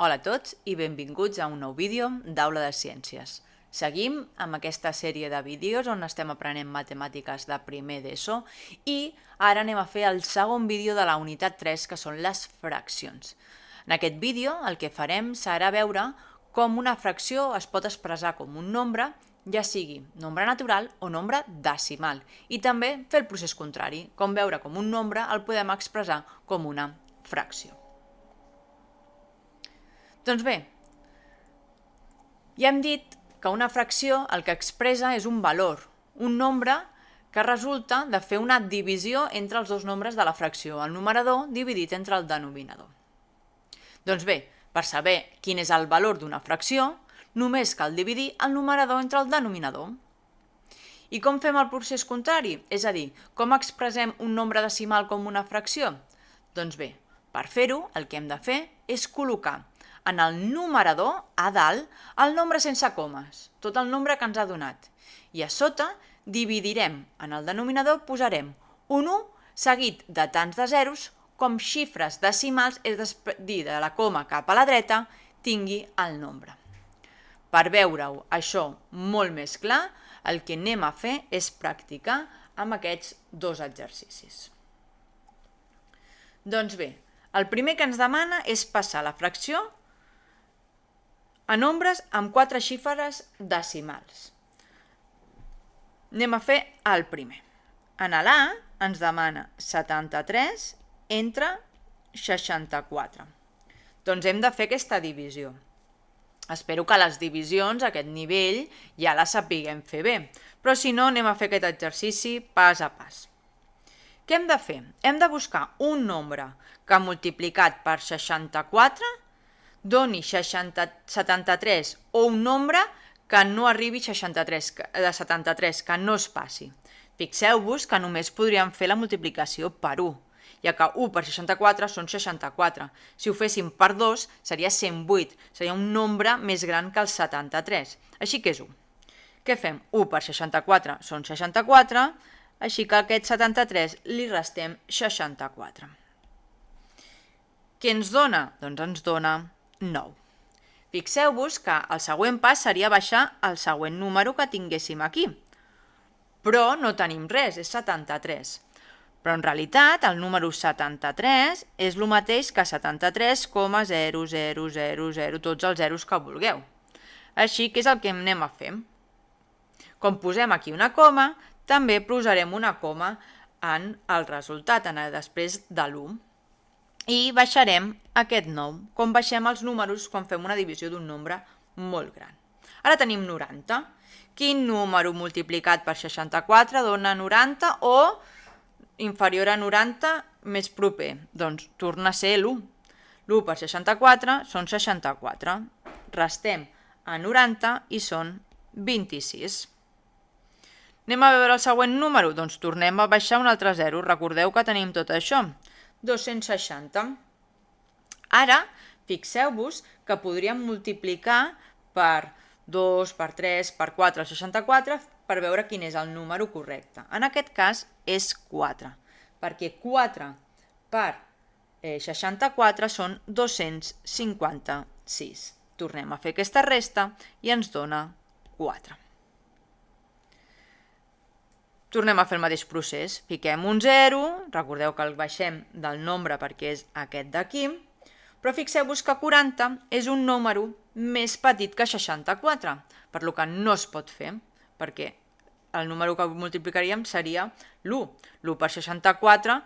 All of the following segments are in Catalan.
Hola a tots i benvinguts a un nou vídeo d'Aula de Ciències. Seguim amb aquesta sèrie de vídeos on estem aprenent matemàtiques de primer d'ESO i ara anem a fer el segon vídeo de la unitat 3, que són les fraccions. En aquest vídeo el que farem serà veure com una fracció es pot expressar com un nombre, ja sigui nombre natural o nombre decimal, i també fer el procés contrari, com veure com un nombre el podem expressar com una fracció. Doncs bé, ja hem dit que una fracció el que expressa és un valor, un nombre que resulta de fer una divisió entre els dos nombres de la fracció, el numerador dividit entre el denominador. Doncs bé, per saber quin és el valor d'una fracció, només cal dividir el numerador entre el denominador. I com fem el procés contrari? És a dir, com expressem un nombre decimal com una fracció? Doncs bé, per fer-ho el que hem de fer és col·locar en el numerador, a dalt, el nombre sense comes, tot el nombre que ens ha donat. I a sota dividirem, en el denominador posarem un 1 seguit de tants de zeros com xifres decimals, és a dir, de la coma cap a la dreta, tingui el nombre. Per veure-ho això molt més clar, el que anem a fer és practicar amb aquests dos exercicis. Doncs bé, el primer que ens demana és passar la fracció a nombres amb 4 xifres decimals. Anem a fer el primer. En l'A ens demana 73 entre 64. Doncs hem de fer aquesta divisió. Espero que les divisions a aquest nivell ja les sapiguem fer bé, però si no anem a fer aquest exercici pas a pas. Què hem de fer? Hem de buscar un nombre que multiplicat per 64 doni 73 o un nombre que no arribi a 73, que no es passi. Fixeu-vos que només podríem fer la multiplicació per 1, ja que 1 per 64 són 64. Si ho féssim per 2 seria 108, seria un nombre més gran que el 73, així que és 1. Què fem? 1 per 64 són 64, així que a aquest 73 li restem 64. Què ens dona? Doncs ens dona 9. Fixeu-vos que el següent pas seria baixar el següent número que tinguéssim aquí. Però no tenim res, és 73. Però en realitat el número 73 és el mateix que 73,0000, tots els zeros que vulgueu. Així que és el que anem a fer. Com posem aquí una coma, també posarem una coma en el resultat, després de l'1. I baixarem aquest 9, com baixem els números quan fem una divisió d'un nombre molt gran. Ara tenim 90. Quin número multiplicat per 64 dona 90 o inferior a 90 més proper? Doncs torna a ser l'1. L'1 per 64 són 64. Restem a 90 i són 26. Anem a veure el següent número? Doncs tornem a baixar un altre 0. Recordeu que tenim tot això. 260. Ara, fixeu-vos que podríem multiplicar per 2, per 3, per 4, el 64 per veure quin és el número correcte. En aquest cas és 4, perquè 4 per 64 són 256. Tornem a fer aquesta resta i ens dona 4. Tornem a fer el mateix procés. Fiquem un 0, recordeu que el baixem del nombre perquè és aquest d'aquí, però fixeu-vos que 40 és un número més petit que 64, per lo que no es pot fer, perquè el número que multiplicaríem seria l'1. L'1 per 64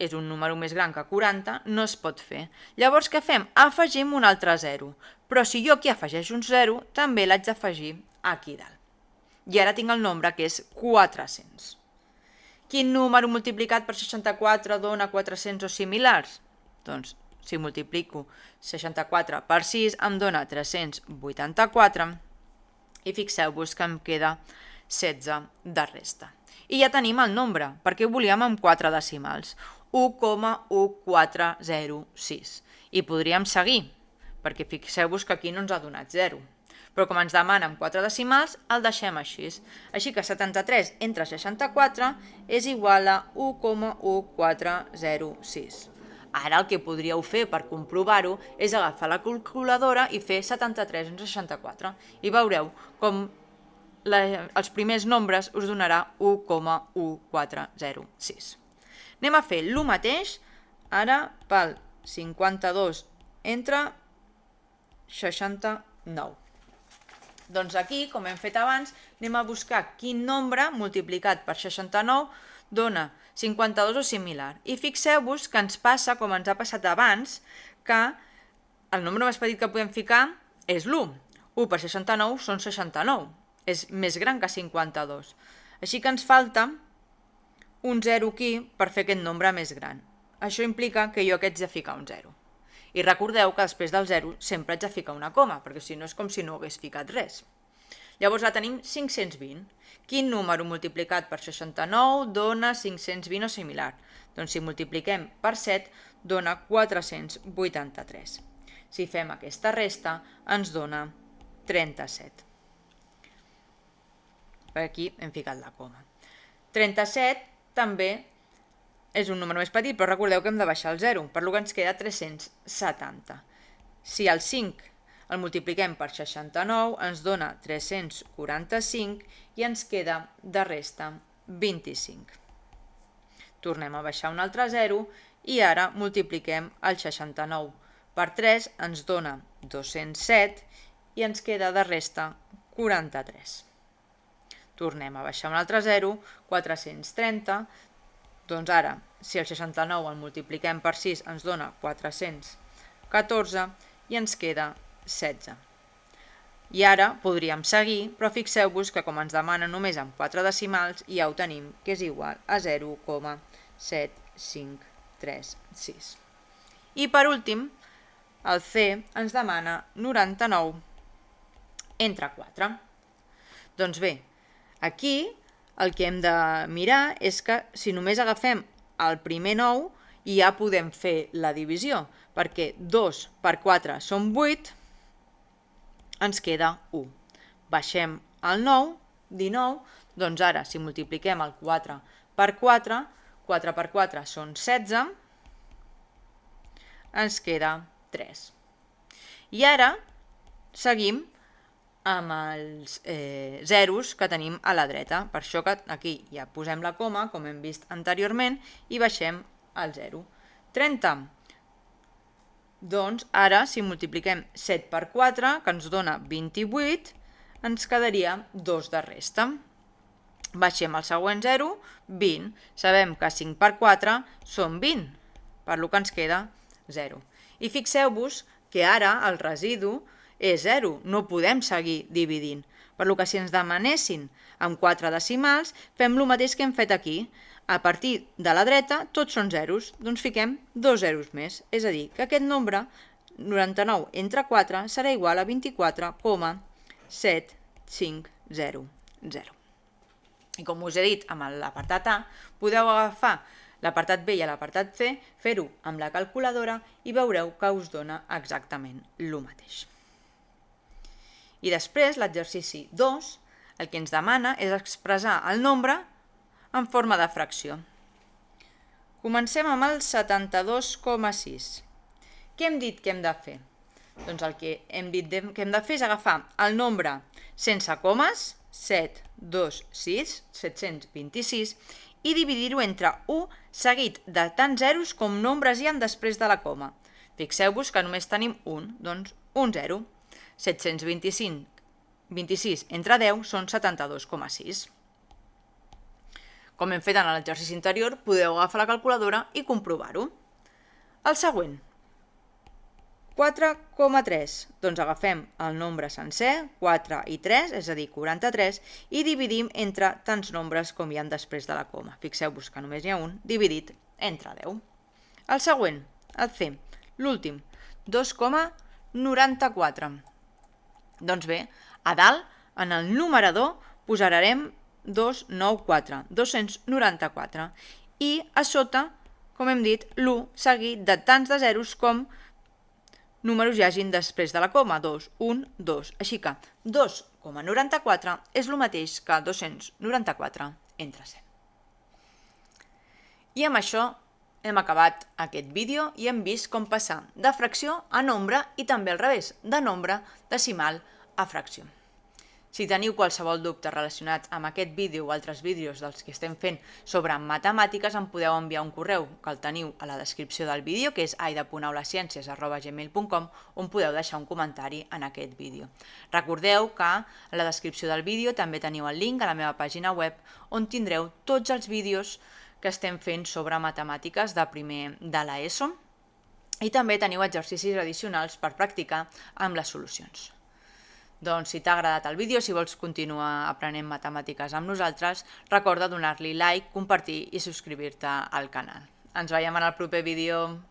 és un número més gran que 40, no es pot fer. Llavors què fem? Afegim un altre 0, però si jo aquí afegeixo un 0, també l'haig d'afegir aquí dalt. I ara tinc el nombre que és 400. Quin número multiplicat per 64 dona 400 o similars? Doncs si multiplico 64 per 6 em dona 384 i fixeu-vos que em queda 16 de resta. I ja tenim el nombre, perquè volíem amb 4 decimals, 1,1406. I podríem seguir, perquè fixeu-vos que aquí no ens ha donat 0. Però com ens demana amb 4 decimals, el deixem així. Així que 73 entre 64 és igual a 1,1406. Ara el que podríeu fer per comprovar-ho és agafar la calculadora i fer 73 entre 64 i veureu com els primers nombres us donarà 1,1406. Anem a fer el mateix ara pel 52 entre 69. Doncs aquí, com hem fet abans, anem a buscar quin nombre multiplicat per 69 dona 52 o similar. I fixeu-vos que ens passa, com ens ha passat abans, que el nombre més petit que podem ficar és l'1. 1 per 69 són 69. És més gran que 52. Així que ens falta un 0 aquí per fer aquest nombre més gran. Això implica que jo aquí haig de ficar un 0. I recordeu que després del 0 sempre haig de ficar una coma, perquè si no és com si no hagués ficat res. Llavors la tenim 520. Quin número multiplicat per 69 dona 520 o similar? Doncs si multipliquem per 7 dona 483. Si fem aquesta resta ens dona 37. Per aquí hem ficat la coma. 37 també és un número més petit, però recordeu que hem de baixar el 0, per lo que ens queda 370. Si el 5 el multipliquem per 69, ens dona 345 i ens queda de resta 25. Tornem a baixar un altre 0 i ara multipliquem el 69 per 3, ens dona 207 i ens queda de resta 43. Tornem a baixar un altre 0, 430, doncs ara, si el 69 el multipliquem per 6 ens dona 414 i ens queda 16. I ara podríem seguir, però fixeu-vos que com ens demana només amb 4 decimals, ja ho tenim, que és igual a 0,7536. I per últim, el C ens demana 99 entre 4. Doncs bé, aquí el que hem de mirar és que si només agafem el primer 9 ja podem fer la divisió, perquè 2 per 4 són 8, ens queda 1. Baixem el 9, 19, doncs ara si multipliquem el 4 per 4, 4 per 4 són 16, ens queda 3. I ara seguim amb els zeros que tenim a la dreta. Per això que aquí ja posem la coma, com hem vist anteriorment, i baixem el 0. 30. Doncs ara, si multipliquem 7 per 4, que ens dona 28, ens quedaria 2 de resta. Baixem el següent 0, 20. Sabem que 5 per 4 són 20, per lo que ens queda 0. I fixeu-vos que ara el residu és 0, no podem seguir dividint. Per lo que si ens demanessin amb 4 decimals, fem el mateix que hem fet aquí. A partir de la dreta, tots són zeros, doncs fiquem 2 zeros més. És a dir, que aquest nombre, 99 entre 4, serà igual a 24,750. I com us he dit amb l'apartat A, podeu agafar l'apartat B i l'apartat C, fer-ho amb la calculadora i veureu que us dona exactament el mateix. I després, l'exercici 2, el que ens demana és expressar el nombre en forma de fracció. Comencem amb el 72,6. Què hem dit que hem de fer? Doncs el que hem dit que hem de fer és agafar el nombre sense comes, 726, i dividir-ho entre 1 seguit de tants zeros com nombres hi ha després de la coma. Fixeu-vos que només tenim un, doncs un 0. 726 entre 10 són 72,6. Com hem fet en l'exercici anterior, podeu agafar la calculadora i comprovar-ho. El següent, 4,3. Doncs agafem el nombre sencer, 4 i 3, és a dir, 43, i dividim entre tants nombres com hi ha després de la coma. Fixeu-vos que només hi ha un, dividit entre 10. El següent, el C, l'últim, 2,94. Doncs bé, a dalt, en el numerador, posarem 294, 294. I a sota, com hem dit, l'1 seguit de tants de zeros com números hi hagin després de la coma, 2, 1, 2. Així que 2,94 és el mateix que 294 entre 100. I amb això hem acabat aquest vídeo i hem vist com passar de fracció a nombre i també al revés, de nombre decimal a fracció. Si teniu qualsevol dubte relacionat amb aquest vídeo o altres vídeos dels que estem fent sobre matemàtiques, em podeu enviar un correu que el teniu a la descripció del vídeo, que és aida.aulasciences@gmail.com, on podeu deixar un comentari en aquest vídeo. Recordeu que a la descripció del vídeo també teniu el link a la meva pàgina web, on tindreu tots els vídeos que estem fent sobre matemàtiques de primer de l'ESO i també teniu exercicis addicionals per practicar amb les solucions. Doncs si t'ha agradat el vídeo, si vols continuar aprenent matemàtiques amb nosaltres, recorda donar-li like, compartir i subscriure-te al canal. Ens veiem en el proper vídeo.